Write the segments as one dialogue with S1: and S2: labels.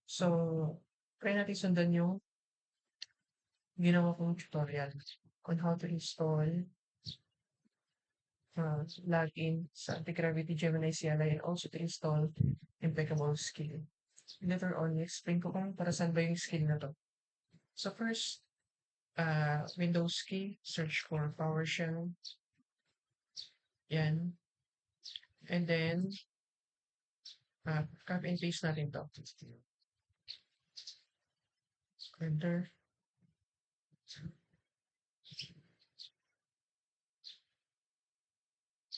S1: So, try natin sundan yung ginawa kong tutorial on how to install login sa Anti-Gravity Gemini CLI and also to install Impeccable Skill. Later on, explain ko kung para saan ba yung skill na to. So first, Windows key, search for PowerShell. Yan. And then, copy and paste natin to. Enter.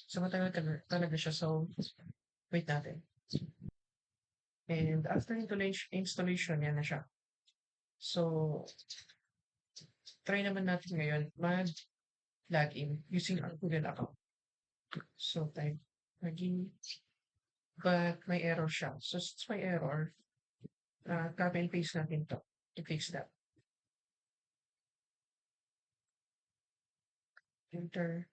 S1: So matagal talaga siya. So, wait natin. And after installation, yan na siya. So, try naman natin ngayon mag-login using our Google account. So, type login, but may error siya. So, since may error, copy and paste natin to fix that. Enter.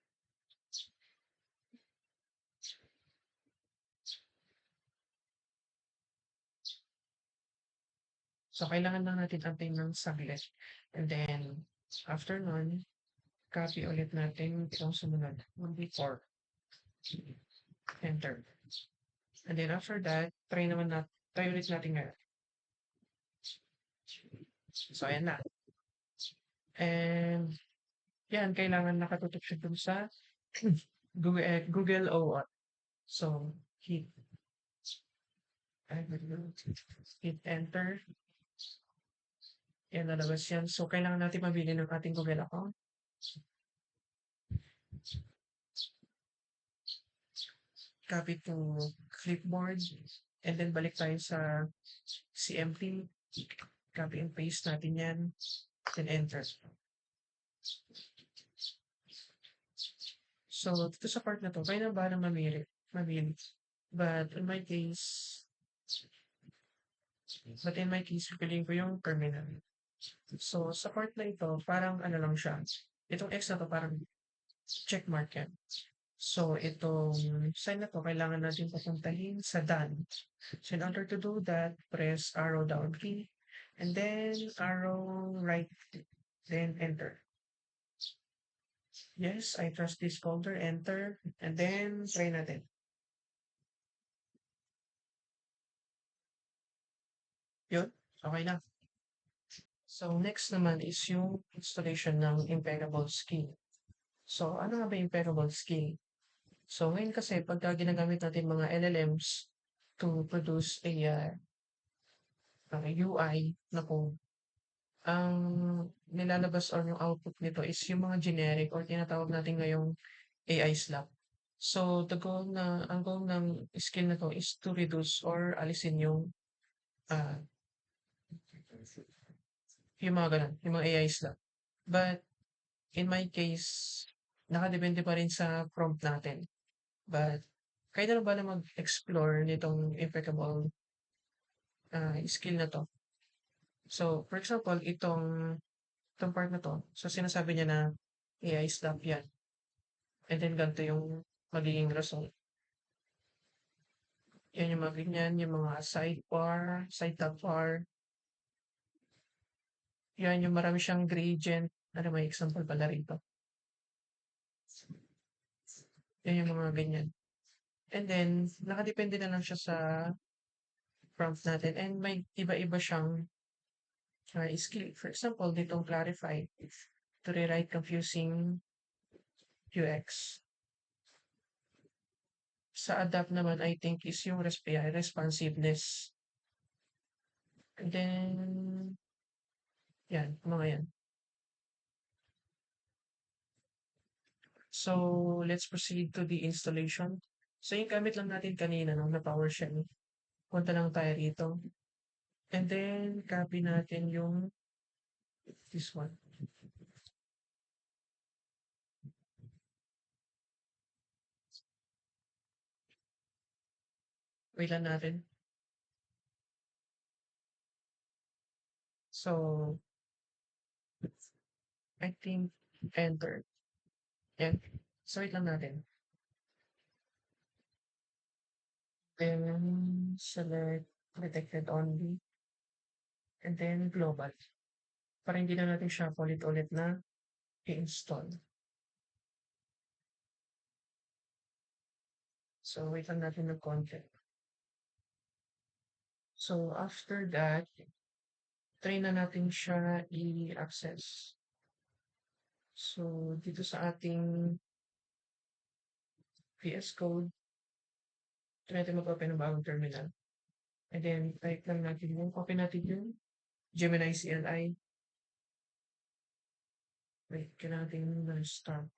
S1: So, kailangan lang natin antayin ng saglit. And then, after nun, copy ulit natin itong sumunod. 1 before. Enter. And then after that, try ulit natin ngayon. So, ayan na. And, yan, kailangan nakatutok siya dun sa Google OAuth. So, hit enter. Yan, lalabas yan. So, kailangan natin mabili ng ating Google account. Copy to clipboard. And then, balik tayo sa CMP. Copy and paste natin yan. Then, enter. So, dito sa part na to, kayo na ba na mamili? But in my case, pipiliin ko yung terminal. So, sa part na ito, parang ano lang siya. Itong X na to, parang check mark yan. So, itong sign na to, kailangan natin papuntahin sa done. So, in order to do that, press arrow down key, and then arrow right, then enter. Yes, I trust this folder, enter, and then try natin. Yun, okay na. So, next naman is yung installation ng Impeccable Skill. So, ano nga ba yung Impeccable Skill? So, ngayon kasi pagka ginagamit natin mga LLMs to produce a UI na code, ang nilalabas or yung output nito is yung mga generic or tinatawag natin ngayong AI slop. So, ang goal ng skill na to is to reduce or alisin ah, yung mga ganun, yung mga AI slop. But, in my case, nakadepende pa rin sa prompt natin. But, kaya na ba na mag-explore nitong impeccable skill na 'to? So, for example, itong part na 'to, so sinasabi niya na AI stop 'yan, and then ganito yung magiging result. 'Yan yung mga ganyan, yung mga sidebar, side tab bar, 'yan yung marami siyang gradient. Ano, may example pala rito. 'Yan yung mga ganyan. And then, nakadepende na lang siya sa prompt natin and may iba-iba siyang skill. For example, ditong clarify to rewrite confusing UX. Sa adapt naman, I think is yung responsiveness. And then, yan, mga yan. So, let's proceed to the installation. So, yung gamit lang natin kanina, no, na PowerShell. Punta lang tayo rito. And then, copy natin this one. Wait lang natin. So, I think, enter. Yan. So, wait lang natin. Then, select detected only. and then global. Para hindi na natin siya ulit-ulit na i-install. So, wait lang natin ng konti. So, after that, try na natin siya i-access. So, dito sa ating VS Code, try natin mag-open ng bagong terminal. And then, type lang natin yung, open natin yung Gemini CLI. Wait, kailangan natin na-start.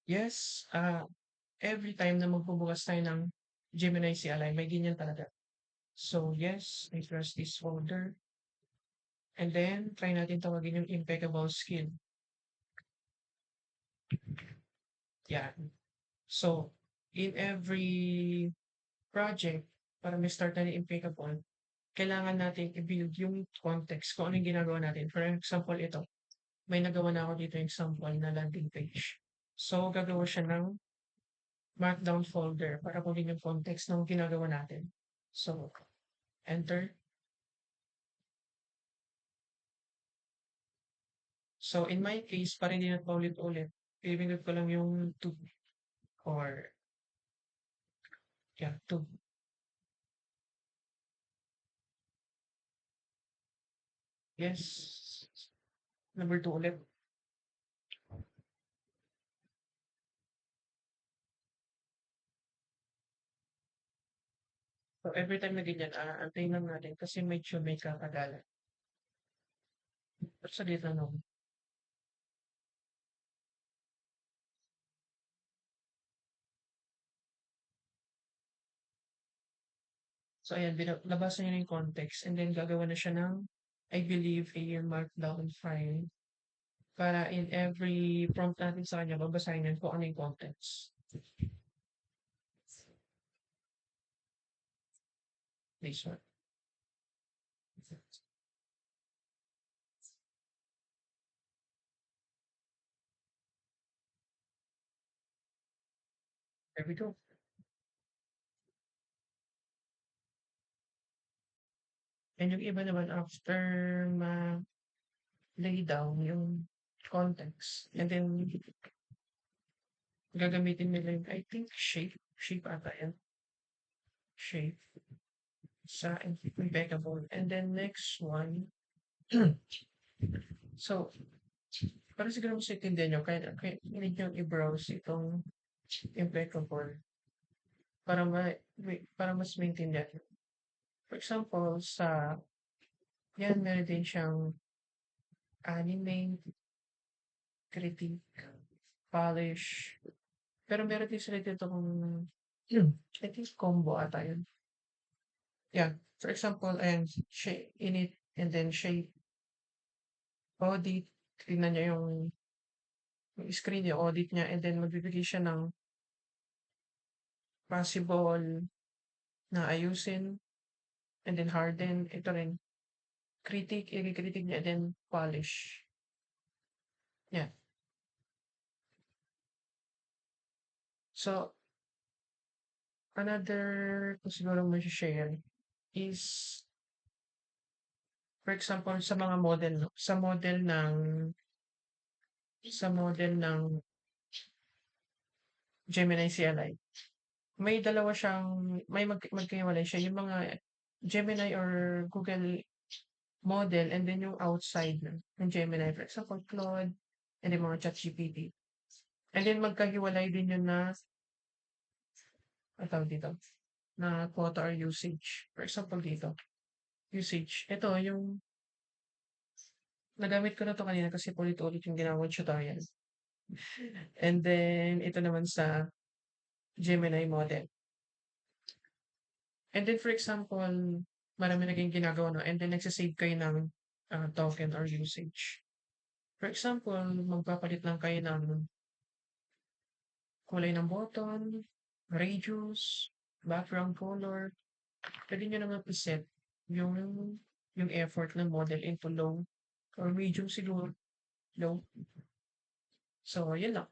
S1: Yes, every time na magbubukas tayo ng Gemini CLI, may ganyan talaga. So, yes, I press this folder. And then, try natin tawagin yung impeccable skill. Yeah. So, in every project, para may start na yung impeccable, kailangan natin i-build yung context kung ano yung ginagawa natin. For example, ito. May nagawa na ako dito yung example na landing page. So, gagawa siya ng markdown folder para kunin yung context ng ginagawa natin. So, enter. So, in my case, para hindi na paulit-ulit, pipindot ko lang yung to or, yeah, to. Yes. Number 2 ulit. So, every time na ganyan, antayin lang natin kasi medyo may kakagalan. Pero sa dito, no? So, ayan, labasan niya na yung context and then gagawa na siya ng, I believe, a markdown file para in every prompt natin sa kanya, babasahin niya kung ano yung context. This one. There we go. And yung iba naman after lay down yung context and then gagamitin nila yung, I think, shape ata yan. Shape sa impeccable. And then next one, so, para siguro mas intindihan nyo, kaya need nyo i-browse itong impeccable para, para mas maintindihan nyo. For example, yan, meron din siyang anime, critique, polish, pero meron din sila dito kung, I think combo ata yun. Yeah, for example, and shape, init, and then shape, audit, tingnan niya yung screen niya, audit niya, and then magbibigay siya ng possible na ayusin, and then harden, ito rin, i-critique niya, and then polish. Yeah. So, another kung siguro mo share is, for example, sa mga model, no? Sa model ng Gemini CLI, may dalawa siyang, may magkahiwalay siya. Yung mga Gemini or Google model and then yung outside ng Gemini. For example, Claude and yung mga ChatGPT. And then magkahiwalay din yun na, ang tawag dito, na quota or usage. For example, dito, usage. Ito, yung nagamit ko na to kanina kasi ulit-ulit yung ginawang tutorial. And then, ito naman sa Gemini model. And then, for example, marami naging ginagawa, no? And then, nagsasave kayo ng token or usage. For example, magpapalit lang kayo ng kulay ng button, radius, background color. Pwede nyo naman i-set yung yung effort ng model into low or medium siguro, low. So, yun lang.